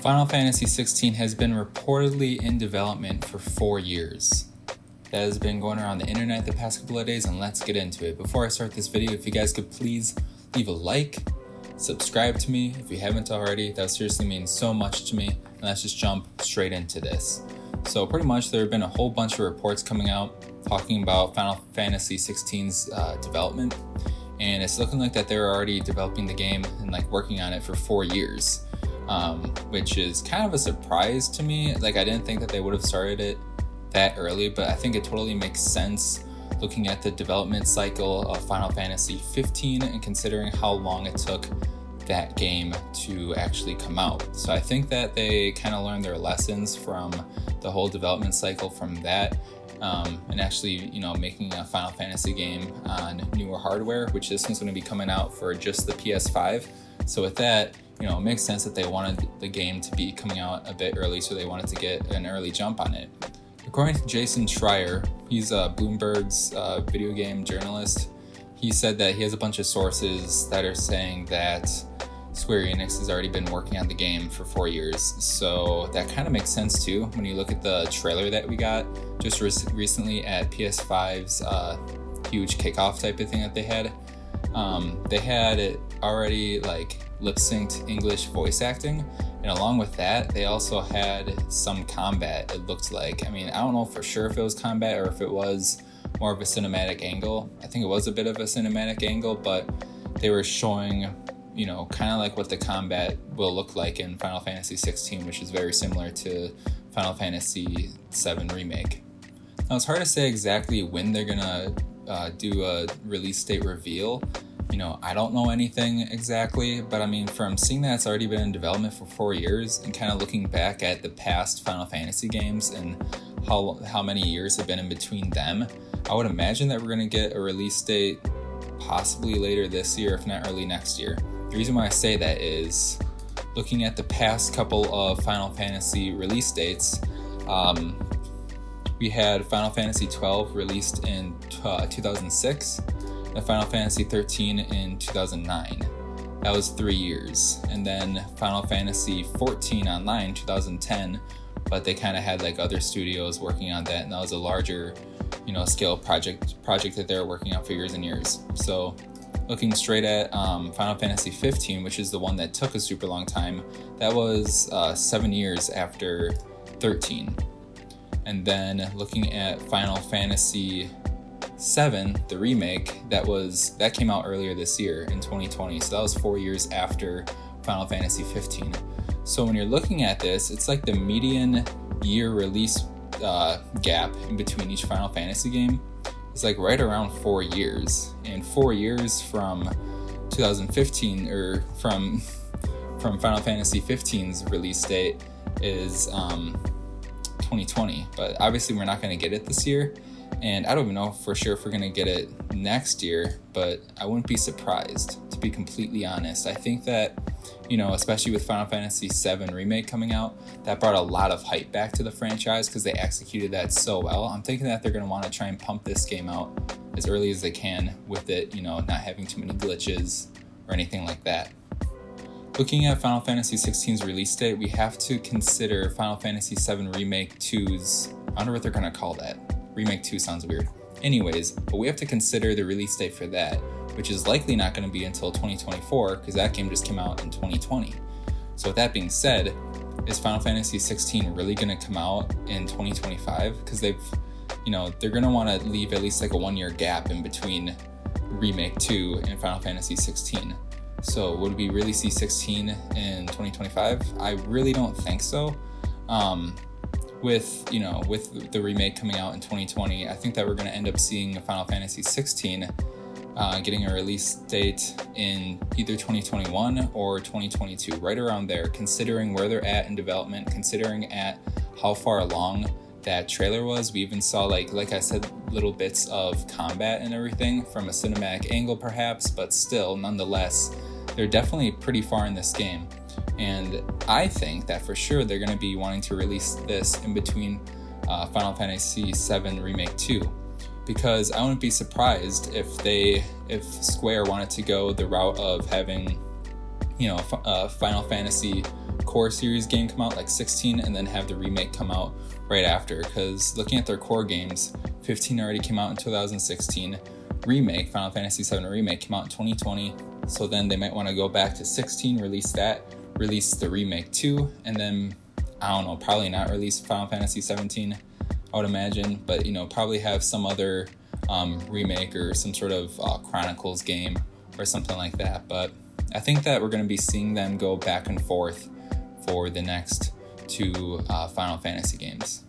Final Fantasy XVI has been reportedly in development for 4 years. That has been going around the internet the past couple of days, and let's get into it. Before I start this video, if you guys could please leave a like, subscribe to me if you haven't already. That seriously means so much to me, and let's just jump straight into this. So pretty much there have been a whole bunch of reports coming out talking about Final Fantasy XVI's development, and it's looking like that they're already developing the game and working on it for 4 years, which is kind of a surprise to me. I didn't think that they would have started it that early, but I think it totally makes sense looking at the development cycle of Final Fantasy 15 and considering how long it took that game to actually come out. So I think that they kind of learned their lessons from the whole development cycle from that, and actually, making a Final Fantasy game on newer hardware, which this one's going to be coming out for just the PS5. So with that, it makes sense that they wanted the game to be coming out a bit early, so they wanted to get an early jump on it. According to Jason Schreier, he's Bloomberg's video game journalist. He said that he has a bunch of sources that are saying that Square Enix has already been working on the game for 4 years. So that kind of makes sense too when you look at the trailer that we got just recently at PS5's huge kickoff type of thing that they had. They had it already lip-synced English voice acting, and along with that they also had some combat, it looked like. I don't know for sure if it was combat or if it was more of a cinematic angle. I think it was a bit of a cinematic angle, but they were showing kind of what the combat will look like in Final Fantasy 16, which is very similar to Final Fantasy 7 Remake. Now it's hard to say exactly when they're gonna do a release date reveal. I don't know anything exactly, but from seeing that it's already been in development for 4 years and kind of looking back at the past Final Fantasy games and how many years have been in between them, I would imagine that we're going to get a release date possibly later this year, if not early next year. The reason why I say that is looking at the past couple of Final Fantasy release dates. We had Final Fantasy 12 released in 2006, and Final Fantasy 13 in 2009. That was 3 years. And then Final Fantasy 14 Online 2010, but they kind of had other studios working on that, and that was a larger scale project that they were working on for years and years. So looking straight at Final Fantasy 15, which is the one that took a super long time, that was 7 years after 13. And then looking at Final Fantasy 7, the remake, that came out earlier this year in 2020. So that was 4 years after Final Fantasy 15. So when you're looking at this, it's the median year release gap in between each Final Fantasy game is right around 4 years. And 4 years from 2015, or from Final Fantasy 15's release date, is 2020. But obviously we're not going to get it this year, and I don't even know for sure if we're going to get it next year, but I wouldn't be surprised, to be completely honest. I think that, especially with Final Fantasy 7 Remake coming out, that brought a lot of hype back to the franchise because they executed that so well. I'm thinking that they're going to want to try and pump this game out as early as they can with it, not having too many glitches or anything like that. Looking at Final Fantasy 16's release date, we have to consider Final Fantasy 7 Remake 2's, I wonder what they're going to call that. Remake 2 sounds weird. Anyways, but we have to consider the release date for that, which is likely not going to be until 2024 because that game just came out in 2020. So with that being said, is Final Fantasy 16 really going to come out in 2025? Because they're going to want to leave at least a 1 year gap in between Remake 2 and Final Fantasy 16. So would we really see 16 in 2025? I really don't think so. With the remake coming out in 2020, I think that we're going to end up seeing Final Fantasy 16 getting a release date in either 2021 or 2022, right around there, considering where they're at in development, considering at how far along that trailer was. We even saw, like I said, little bits of combat and everything from a cinematic angle perhaps, but still, nonetheless, they're definitely pretty far in this game. And I think that for sure they're going to be wanting to release this in between Final Fantasy VII Remake 2, because I wouldn't be surprised if Square wanted to go the route of having, Final Fantasy core series game come out, like 16, and then have the remake come out right after. Because looking at their core games, 15 already came out in 2016. Remake, Final Fantasy VII Remake, came out in 2020. So then they might want to go back to 16, release that, release the remake too, and then, I don't know, probably not release Final Fantasy 17, I would imagine, but probably have some other remake or some sort of Chronicles game or something like that. But I think that we're going to be seeing them go back and forth for the next two Final Fantasy games.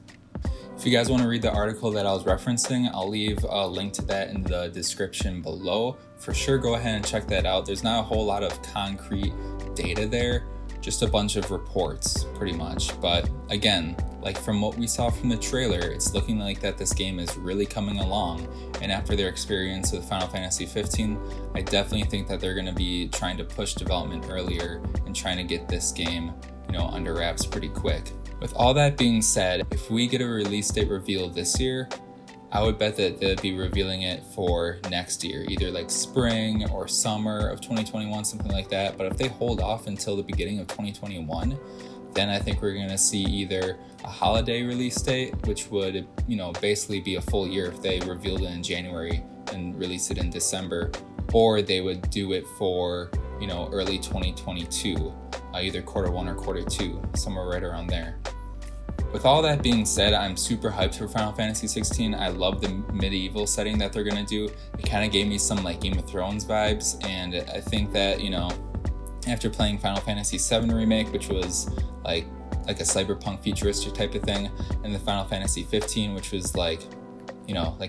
If you guys want to read the article that I was referencing, I'll leave a link to that in the description below. For sure, go ahead and check that out. There's not a whole lot of concrete data there, just a bunch of reports pretty much. But again, like from what we saw from the trailer, it's looking like that this game is really coming along. And after their experience with Final Fantasy 15, I definitely think that they're going to be trying to push development earlier and trying to get this game, under wraps pretty quick. With all that being said, if we get a release date revealed this year, I would bet that they'll be revealing it for next year, either like spring or summer of 2021, something like that. But if they hold off until the beginning of 2021, then I think we're going to see either a holiday release date, which would, basically be a full year if they revealed it in January and release it in December, or they would do it for, early 2022, either Q1 or Q2, somewhere right around there. With all that being said, I'm super hyped for Final Fantasy 16. I love the medieval setting that they're going to do. It kind of gave me some like Game of Thrones vibes, and I think that, after playing Final Fantasy VII Remake, which was like a cyberpunk futuristic type of thing, and the Final Fantasy 15, which was like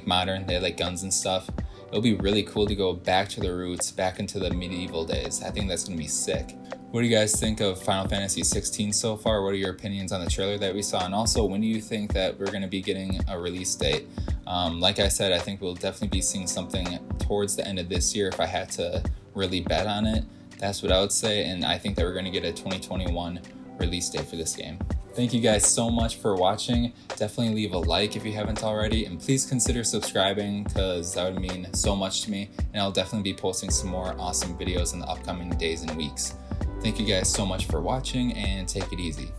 modern, they had like guns and stuff. It'll be really cool to go back to the roots, back into the medieval days. I think that's going to be sick. What do you guys think of Final Fantasy 16 so far? What are your opinions on the trailer that we saw? And also, when do you think that we're going to be getting a release date? Like I said, I think we'll definitely be seeing something towards the end of this year if I had to really bet on it. That's what I would say, and I think that we're going to get a 2021 release date for this game. Thank you guys so much for watching. Definitely leave a like if you haven't already, and please consider subscribing because that would mean so much to me, and I'll definitely be posting some more awesome videos in the upcoming days and weeks. Thank you guys so much for watching, and take it easy.